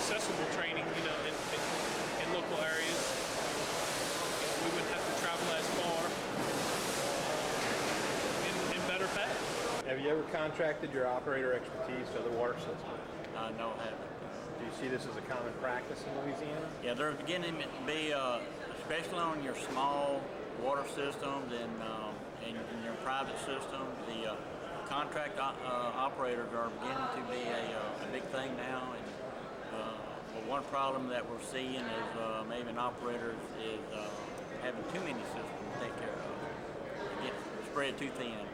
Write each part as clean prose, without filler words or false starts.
accessible training, in local areas. We wouldn't have to travel as far, and better pay. Have you ever contracted your operator expertise to other water systems? No, I haven't. Do you see this as a common practice in Louisiana? Yeah, they're beginning to be, especially on your small water systems and your private systems, the contract operators are beginning to be a big thing now. And but one problem that we're seeing is maybe an operator is having too many systems to take care of. It gets spread too thin.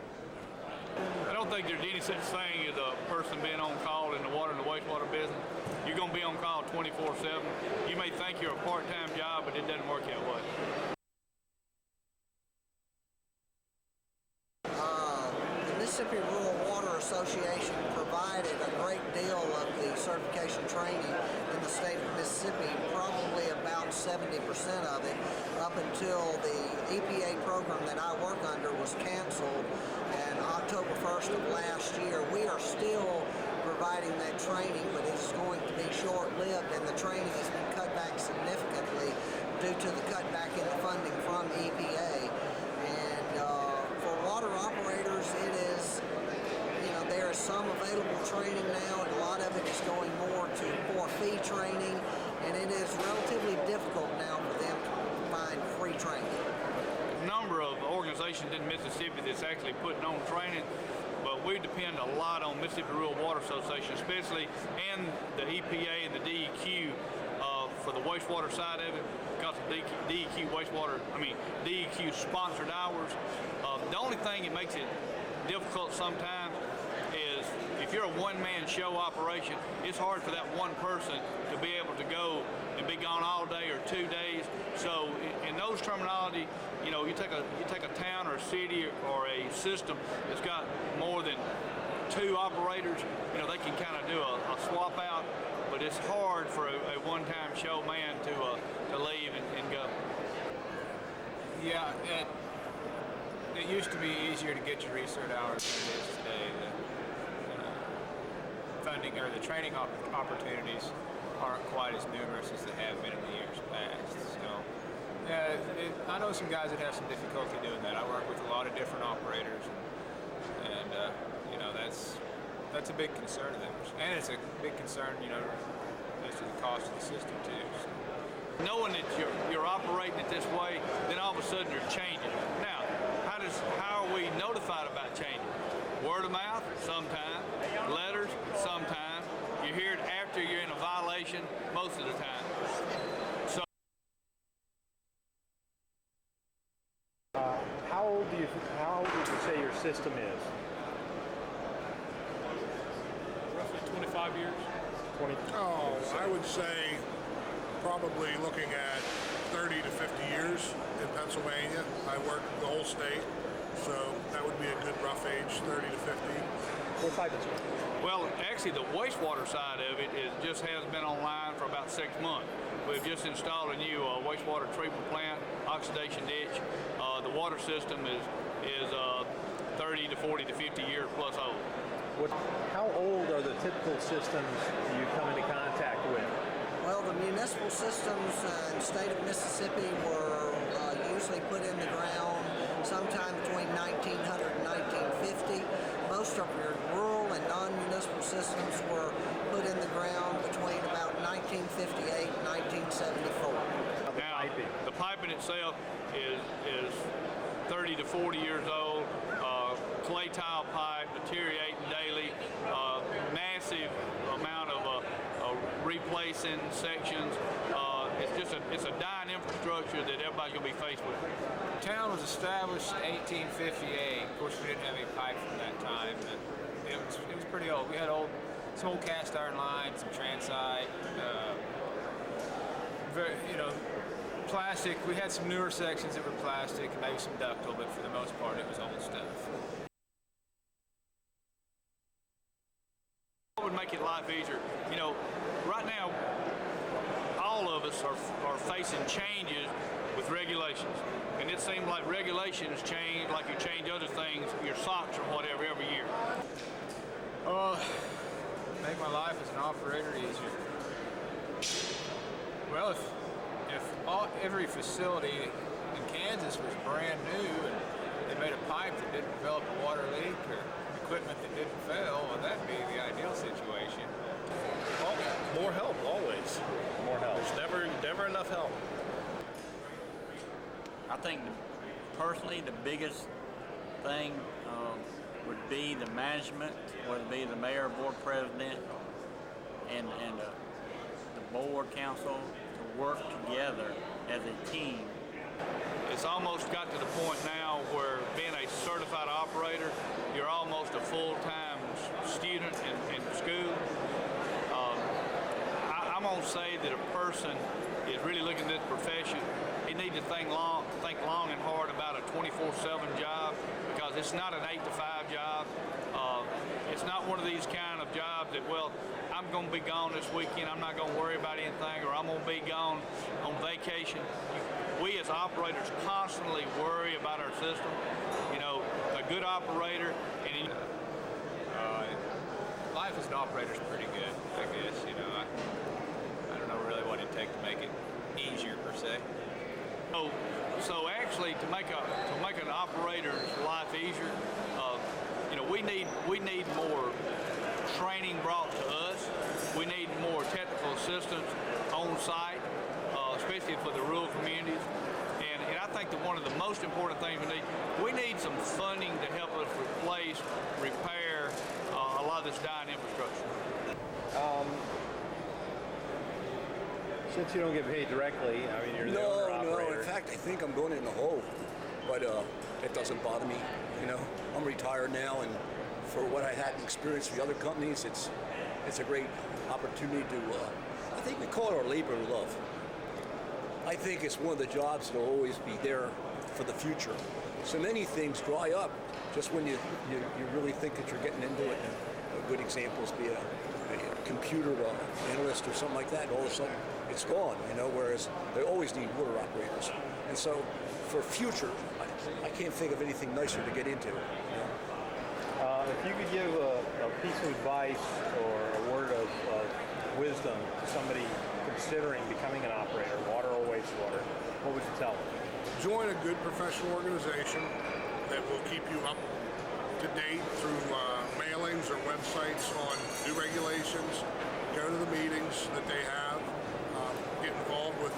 I don't think there's any such thing as a person being on call in the water and the wastewater business. You're going to be on call 24/7. You may think you're a part-time job, but it doesn't work that way. The Mississippi Rural Water Association provided a great deal of the certification training in the state of Mississippi, probably about 70% of it, up until the EPA program that I work under was canceled. And October 1st of last year, we are still providing that training, but it's going to be short-lived, and the training has been cut back significantly due to the cutback in the funding from EPA. And for water operators, it is, there is some available training now, and a lot of it is going more to for-fee training, and it is relatively difficult now for them to find free training. A number of organizations in Mississippi that's actually putting on training, but we depend a lot on Mississippi Rural Water Association, especially, and the EPA and the DEQ for the wastewater side of it, because of DEQ sponsored hours. The only thing that makes it difficult sometimes is if you're a one-man show operation, it's hard for that one person to be able to go and be gone all day or 2 days. So in those terminology, you take a town or a city or a system that's got more than 2 operators, they can kind of do a swap out, but it's hard for a one-time show man to leave and go. Yeah, it used to be easier to get your recert hours than it is today. The funding or the training opportunities aren't quite as numerous as they have been in the years past. So, yeah, I know some guys that have some difficulty doing that. I work with a lot of different operators, and that's a big concern of theirs, and it's a big concern, as to the cost of the system too. So. Knowing that you're operating it this way, then all of a sudden you're changing. Now, how are we notified about changing? Word of mouth, sometimes. Letters, sometimes. You hear it after you're in a violation, most of the time. So, how old would you say your system is? Roughly 25 years. 20. Oh, I would say probably looking at 30 to 50 years in Pennsylvania. I work the whole state, so that would be a good rough age, 30 to 50. What type of system? well, actually the wastewater side of it just has been online for about 6 months. We've just installed a new wastewater treatment plant, oxidation ditch. The water system is 30 to 40 to 50 years plus old. How old are the typical systems you come into contact with? Well, the municipal systems in the state of Mississippi were usually put in the ground sometime between 1900 and 1950. Most of your rural and non-municipal systems were put in the ground between about 1958 and 1974. Now, the piping itself is 30 to 40 years old. Clay tile pipe, deteriorating daily. Massive amount of replacing sections. It's a dying infrastructure that everybody's going to be faced with. The town was established in 1858. Of course, we didn't have any pipe from that time. And it was pretty old. We had some old cast iron lines, some transite, plastic. We had some newer sections that were plastic and maybe some ductile, but for the most part, it was old stuff. What would make it life easier? Right now, all of us are facing changes with regulations. And it seems like regulations change, like you change other things, your socks or whatever, every year. Make my life as an operator easier. Well, if every facility in Kansas was brand new and they made a pipe that didn't develop a water leak or equipment that didn't fail, well, that'd be the ideal situation. More help, always. More help. There's never enough help. I think personally the biggest thing would be the management, whether it be the mayor, board president, and the board council to work together as a team. It's almost got to the point now where being a certified operator, you're almost a full-time student in school. I'm gonna say that a person is really looking at this profession, he needs to think long and hard about a 24/7 job, because it's not an 8 to 5 job. It's not one of these kind of jobs that, well, I'm gonna be gone this weekend, I'm not gonna worry about anything, or I'm gonna be gone on vacation. We as operators constantly worry about our system. You know, a good operator, and Life as an operator is pretty good, I guess. You know, I don't know really what it'd take to make it easier per se. So actually, to make an operator's life easier, you know, we need more training brought to us. We need more technical assistance on site, especially for the rural communities. And I think that one of the most important things we need some funding to help us replace, repair a lot of this dying infrastructure. Since you don't get paid directly, I mean, you're the owner No. operator. In fact, I think I'm going in the hole, but it doesn't bother me. You know, I'm retired now, and for what I had experienced with the other companies, it's a great opportunity to. I think we call it our labor of love. I think it's one of the jobs that'll always be there for the future. So many things dry up just when you really think that you're getting into it. And a good example is be a computer analyst or something like that, and all of a sudden it's gone, you know, whereas they always need water operators. And so for future, I can't think of anything nicer to get into. You know? If you could give a piece of advice or a word of wisdom to somebody considering becoming an operator, water or wastewater, what would you tell them? Join a good professional organization that will keep you up to date through mailings or websites on new regulations. Go to the meetings that they have. Get involved with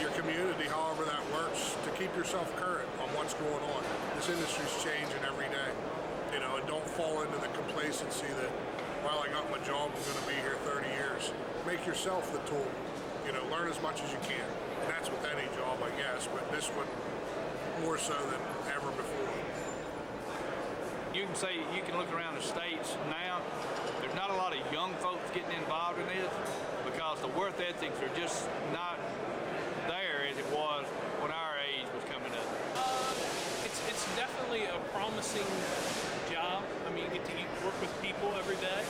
your community, however that works, to keep yourself current on what's going on. This industry's changing every day. You know, and don't fall into the complacency that, while I got my job, I'm going to be here 30 years. Make yourself the tool. You know, learn as much as you can. And that's with any job, I guess, but this one more so than ever before. You can say, you can look around the states now, there's not a lot of young folks getting involved in this because the work ethics are just not there as it was when our age was coming up. It's definitely a promising job. I mean, you get to work with people every day.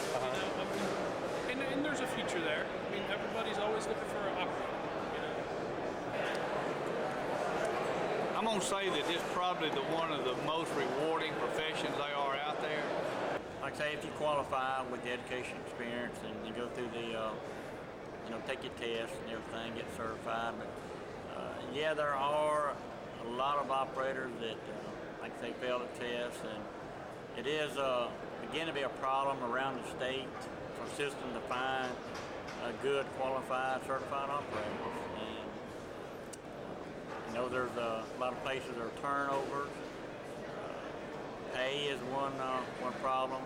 You know, and there's a future there. I mean, everybody's always looking for an operator. You know? I'm gonna say that this is probably one of the most rewarding professions they are out there. Like I say, if you qualify with the education experience and you go through the, you know, take your test and everything, get certified. But yeah, there are a lot of operators that, like I say, fail the test, and it is beginning to be a problem around the state for a system to find a good, qualified, certified operators. And you know, there's a lot of places that are turnovers. Pay is one problem.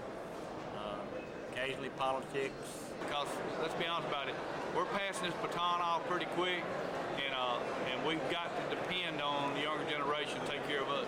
Occasionally politics. Because let's be honest about it, we're passing this baton off pretty quick, and we've got to depend on the younger generation to take care of us.